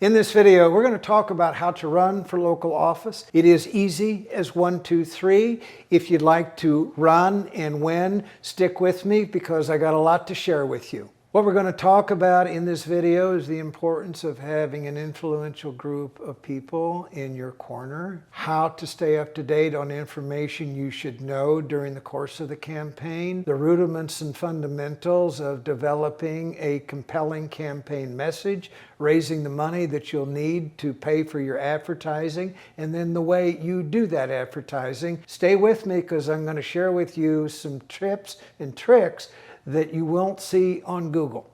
In this video, we're going to talk about how to run for local office. It is easy as 1, 2, 3. If you'd like to run and win, stick with me because I got a lot to share with you. What we're going to talk about in this video is the importance of having an influential group of people in your corner, how to stay up to date on information you should know during the course of the campaign, the rudiments and fundamentals of developing a compelling campaign message, raising the money that you'll need to pay for your advertising, and then the way you do that advertising. Stay with me because I'm going to share with you some tips and tricks that you won't see on Google.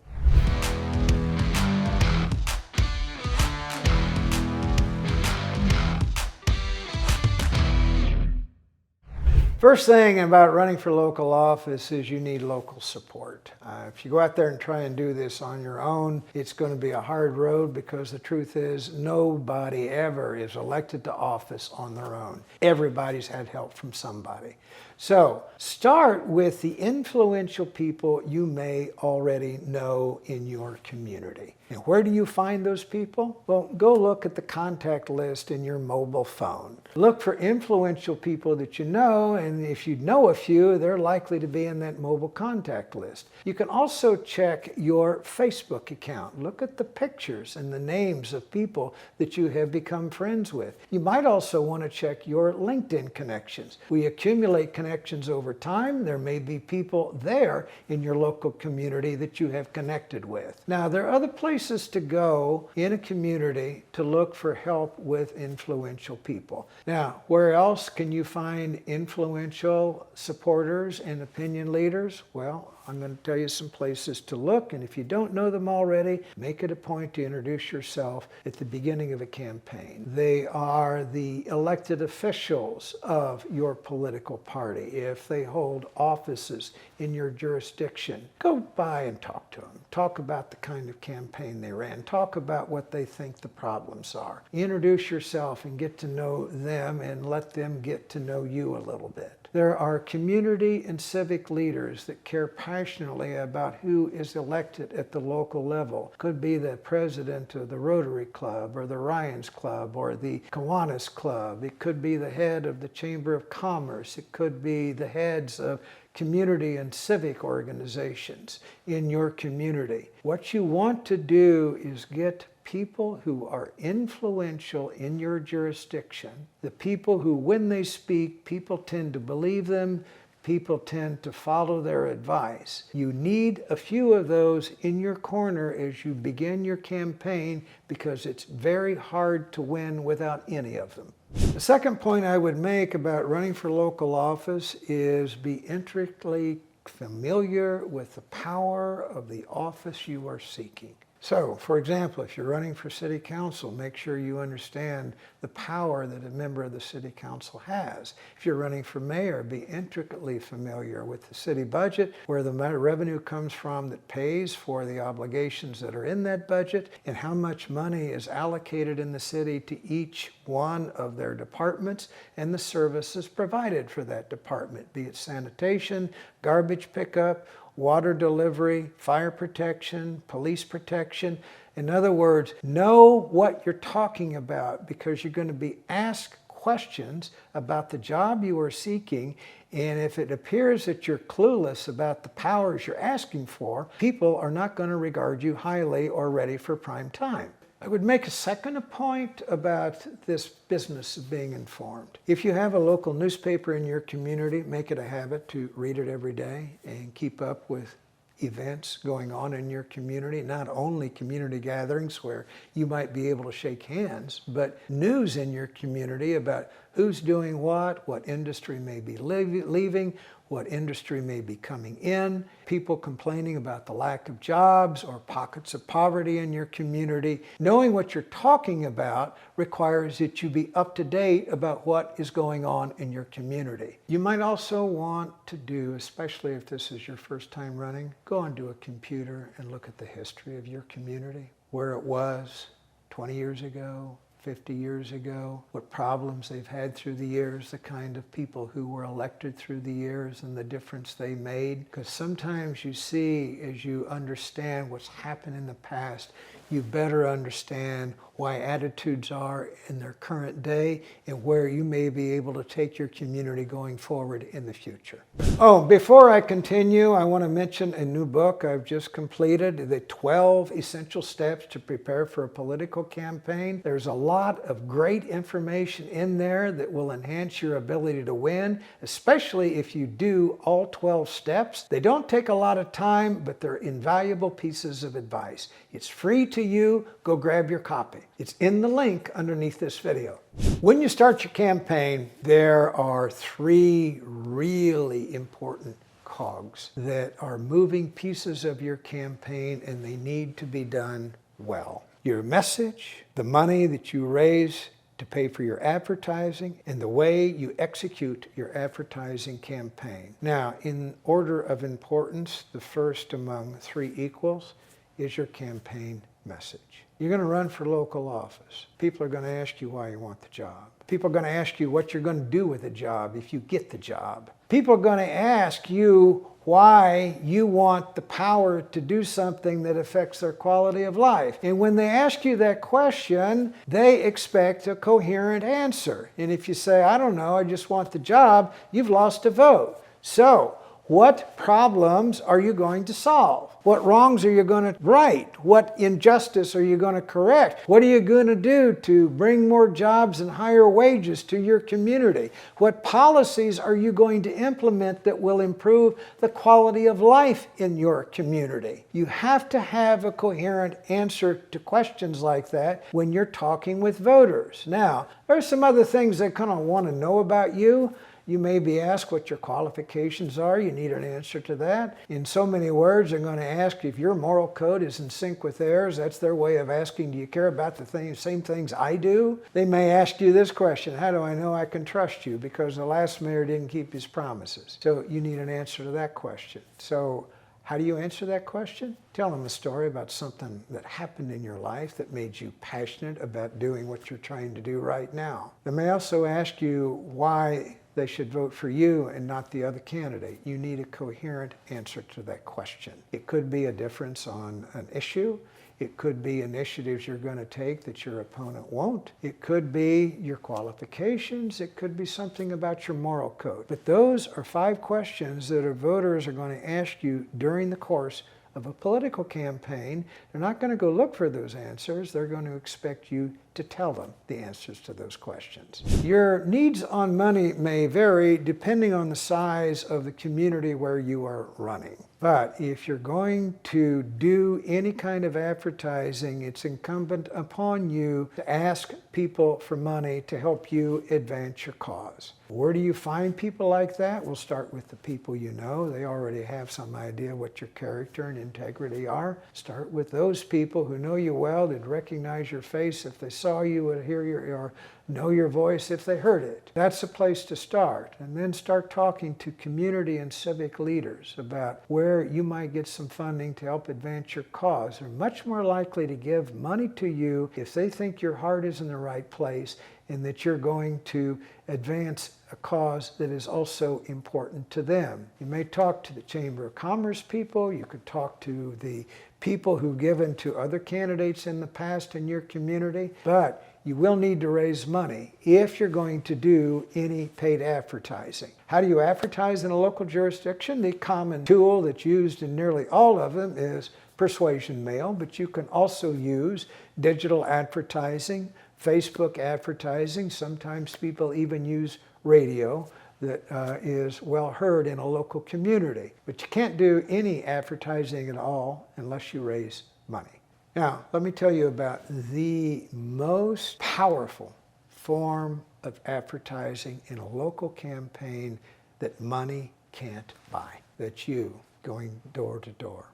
First thing about running for local office is you need local support. If you go out there and try and do this on your own, it's going to be a hard road because the truth is nobody ever is elected to office on their own. Everybody's had help from somebody. So start with the influential people you may already know in your community. And where do you find those people? Well, go look at the contact list in your mobile phone. Look for influential people that you know, and if you know a few, they're likely to be in that mobile contact list. You can also check your Facebook account. Look at the pictures and the names of people that you have become friends with. You might also want to check your LinkedIn connections. We accumulate connections over time. There may be people there in your local community that you have connected with. Now, there are other places to go in a community to look for help with influential people. Now, where else can you find influential supporters and opinion leaders? Well, I'm going to tell you some places to look, and if you don't know them already, make it a point to introduce yourself at the beginning of a campaign. They are the elected officials of your political party. If they hold offices in your jurisdiction, go by and talk to them. Talk about the kind of campaign they ran. Talk about what they think the problems are. Introduce yourself and get to know them and let them get to know you a little bit. There are community and civic leaders that care passionately about who is elected at the local level. Could be the president of the Rotary Club or the Ryan's Club or the Kiwanis Club. It could be the head of the Chamber of Commerce. It could be the heads of community and civic organizations in your community. What you want to do is get people who are influential in your jurisdiction, the people who, when they speak, people tend to believe them, people tend to follow their advice. You need a few of those in your corner as you begin your campaign because it's very hard to win without any of them. The second point I would make about running for local office is be intricately familiar with the power of the office you are seeking. So, for example, if you're running for city council, make sure you understand the power that a member of the city council has. If you're running for mayor, be intricately familiar with the city budget, where the revenue comes from that pays for the obligations that are in that budget, and how much money is allocated in the city to each one of their departments and the services provided for that department, be it sanitation, garbage pickup, water delivery, fire protection, police protection. In other words, know what you're talking about because you're going to be asked questions about the job you are seeking, and if it appears that you're clueless about the powers you're asking for, people are not going to regard you highly or ready for prime time. I would make a second point about this business of being informed. If you have a local newspaper in your community, make it a habit to read it every day and keep up with events going on in your community, not only community gatherings where you might be able to shake hands, but news in your community about who's doing what industry may be leaving, what industry may be coming in, people complaining about the lack of jobs or pockets of poverty in your community. Knowing what you're talking about requires that you be up to date about what is going on in your community. You might also want to do, especially if this is your first time running, go onto a computer and look at the history of your community, where it was 20 years ago, 50 years ago, what problems they've had through the years, the kind of people who were elected through the years and the difference they made. Because sometimes you see, as you understand what's happened in the past, you better understand why attitudes are in their current day and where you may be able to take your community going forward in the future. Oh, before I continue, I want to mention a new book I've just completed, The 12 Essential Steps to Prepare for a Political Campaign. There's a lot of great information in there that will enhance your ability to win, especially if you do all 12 steps. They don't take a lot of time, but they're invaluable pieces of advice. It's free to you. Go grab your copy. It's in the link underneath this video. When you start your campaign, there are 3 really important cogs that are moving pieces of your campaign, and they need to be done well. Your message, the money that you raise to pay for your advertising, and the way you execute your advertising campaign. Now, in order of importance, the first among 3 equals is your campaign message. You're going to run for local office. People are going to ask you why you want the job. People are going to ask you what you're going to do with the job if you get the job. People are going to ask you why you want the power to do something that affects their quality of life. And when they ask you that question, they expect a coherent answer. And if you say, I don't know, I just want the job, you've lost a vote. So, what problems are you going to solve? What wrongs are you going to right? What injustice are you going to correct? What are you going to do to bring more jobs and higher wages to your community? What policies are you going to implement that will improve the quality of life in your community? You have to have a coherent answer to questions like that when you're talking with voters. Now, there are some other things they kind of want to know about you. You may be asked what your qualifications are. You need an answer to that. In so many words, they're going to ask if your moral code is in sync with theirs. That's their way of asking, do you care about the same things I do? They may ask you this question, how do I know I can trust you? Because the last mayor didn't keep his promises. So you need an answer to that question. So how do you answer that question? Tell them a story about something that happened in your life that made you passionate about doing what you're trying to do right now. They may also ask you why they should vote for you and not the other candidate. You need a coherent answer to that question. It could be a difference on an issue. It could be initiatives you're going to take that your opponent won't. It could be your qualifications. It could be something about your moral code. But those are 5 questions that our voters are going to ask you during the course of a political campaign. They're not going to go look for those answers. They're going to expect you to tell them the answers to those questions. Your needs on money may vary depending on the size of the community where you are running. But if you're going to do any kind of advertising, it's incumbent upon you to ask people for money to help you advance your cause. Where do you find people like that? We'll start with the people you know. They already have some idea what your character and integrity are. Start with those people who know you well, they'd recognize your face if they saw you, would hear or know your voice if they heard it. That's a place to start. And then start talking to community and civic leaders about where you might get some funding to help advance your cause. They're much more likely to give money to you if they think your heart is in the right place and that you're going to advance a cause that is also important to them. You may talk to the Chamber of Commerce people. You could talk to the people who've given to other candidates in the past in your community, but you will need to raise money if you're going to do any paid advertising. How do you advertise in a local jurisdiction? The common tool that's used in nearly all of them is persuasion mail, but you can also use digital advertising, Facebook advertising. Sometimes people even use radio that is well heard in a local community. But you can't do any advertising at all unless you raise money. Now, let me tell you about the most powerful form of advertising in a local campaign that money can't buy. That's you going door to door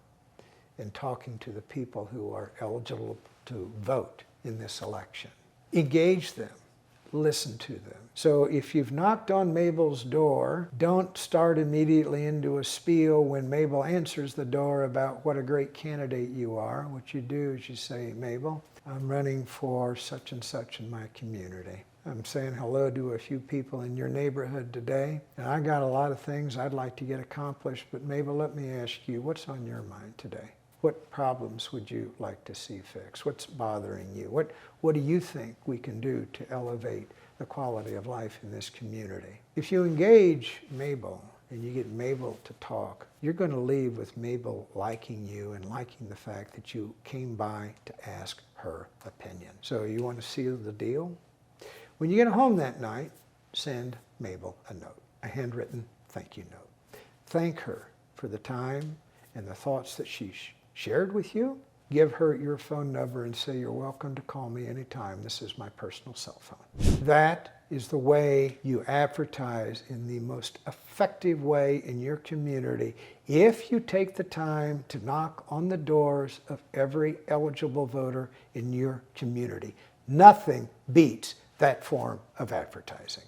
and talking to the people who are eligible to vote in this election. Engage them. Listen to them. So if you've knocked on Mabel's door, don't start immediately into a spiel when Mabel answers the door about what a great candidate you are. What you do is you say, Mabel, I'm running for such and such in my community. I'm saying hello to a few people in your neighborhood today, and I got a lot of things I'd like to get accomplished, but Mabel, let me ask you, what's on your mind today? What problems would you like to see fixed? What's bothering you? What do you think we can do to elevate the quality of life in this community? If you engage Mabel and you get Mabel to talk, you're going to leave with Mabel liking you and liking the fact that you came by to ask her opinion. So you want to seal the deal? When you get home that night, send Mabel a note, a handwritten thank you note. Thank her for the time and the thoughts that she shared with you. Give her your phone number and say, you're welcome to call me anytime. This is my personal cell phone. That is the way you advertise in the most effective way in your community if you take the time to knock on the doors of every eligible voter in your community. Nothing beats that form of advertising.